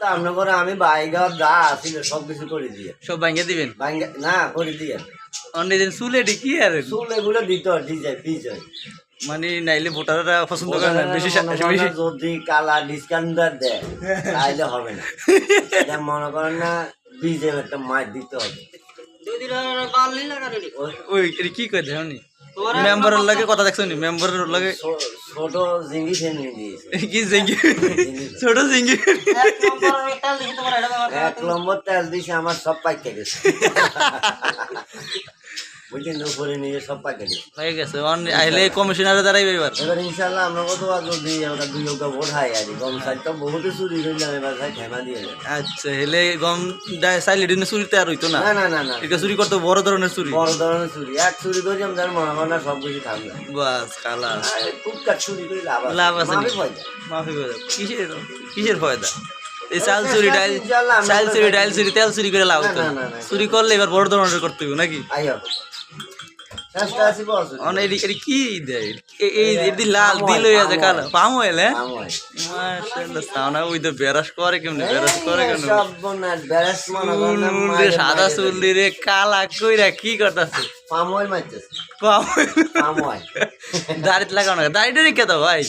তা আপনার করে আমি বাইগা যা ছিল সব কিছু করে দিয়ে সব ভাঙিয়ে দিবেন না করে দিয়ে অন্যদিন চুলে কি আর চুল এগুলো দিতে হয় ডিজাইন পিজাই মানে নাইলে ভোটাররা পছন্দ করে না বেশি বেশি যদি কালা ডিসকাউন্ট দেয় তাইলে হবে না এটা মনে করেন না ডিজাইন একটা মাছ দিতে হবে ওই এটা কি কই দেন মেম্বারের লাগে কথা দেখছো নি মেম্বারের লাগে ছোট জিঙ্গি ফেলে দিয়েছে কি জিঙ্গি ছোট জিঙ্গি 1 নম্বর তেল দিছে আমার সব পাইকে গেছে বুঝছেন উপরে নিয়ে সব পাইকে গেছে হয়ে গেছে আইলে কমিশনারে দাঁড়াইবে এবার এবার ইনশাল্লাহ আমরা কত যদি আমরা দুই লোক ভোট হাই আছি গম সাইড তো বহুত চুরি করলাম এবার ভাই খেমা দিয়ে আচ্ছা হেলে গম চাইলে দিনে চুরিতে আর হইতো না না না না না এটা চুরি করতে বড় ধরনের চুরি বড় ধরনের চুরি এক চুরি করি আমি জানি মনে করেন না সব কিছু খাম না বাস কালা খুব কাজ চুরি করে লাভ আছে মাফি পয়সা মাফি করে কিসের ফায়দা এই চাল চুরি ডাইল চুরি তেল চুরি করে লাভ হতো চুরি করলে এবার বড় ধরনের করতে হবে নাকি আইও চেষ্টা আছি বস এটা কি দেয় এই লাল দিল হয়ে আছে কালো পাম হইলে মাশাআল্লাহ সানা ওই তো বেরাস করে কেমনে সব বনার বেরাস মনে করেন না সাদা চুল রে কালা কইরা কি করতাছে পাম অয়েল মারতেছে পাম দাড়িতে লাগাও না দাড়িটা রেখে দাও ভাই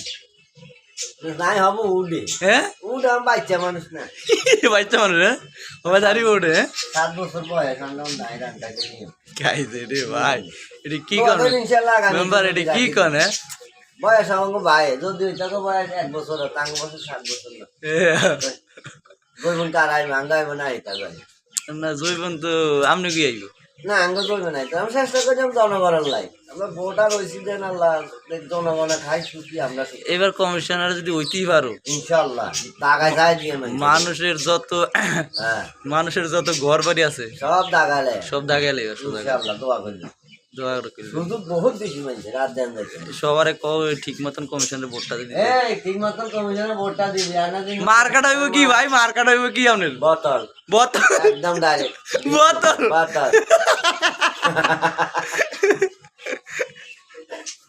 নাই হব উডে হ্যাঁ উড আমি বাচ্চা মানুষ না বাচ্চা মানুষ হ্যাঁ বাবা দাড়ি ওঠে 7 বছর বয়স আমরা দাঁড়াইরানটাকে নিয়ে খাইছে রে ভাই এটা কি কোন মেম্বার এটা কি কোন হ্যাঁ বয়স আমাকে ভাই যদি ওইটাকে বয়স 1 বছর তাঙ্গ বছর 7 বছর না জৈবন কারাই ভাঙ্গাই না এটা ভাই না জৈবন তো আমনে কি আইব না আঙ্গ চলবে না আমি চেষ্টা করি আমি জনগণের লাই আমরা ভোটার হয়েছি দেন আল্লাহ জনগণে খাই সুখী আমরা এবার কমিশনার যদি হইতেই পারো ইনশাল্লাহ টাকায় যাই দিয়ে মানুষের যত ঘর বাড়ি আছে সব দাগালে ইনশাআল্লাহ দোয়া করি দোয়া করি শুধু বহুত বেশি মানছে রাত দেন সবারে ঠিক মতন কমিশনের ভোটটা দিবি ঠিক মতন কমিশনের ভোটটা দিবি আর না মার্কেট হইব কি ভাই মার্কেট হইব কি আপনার বোতল বোতল একদম ডাইরেক্ট বোতল বোতল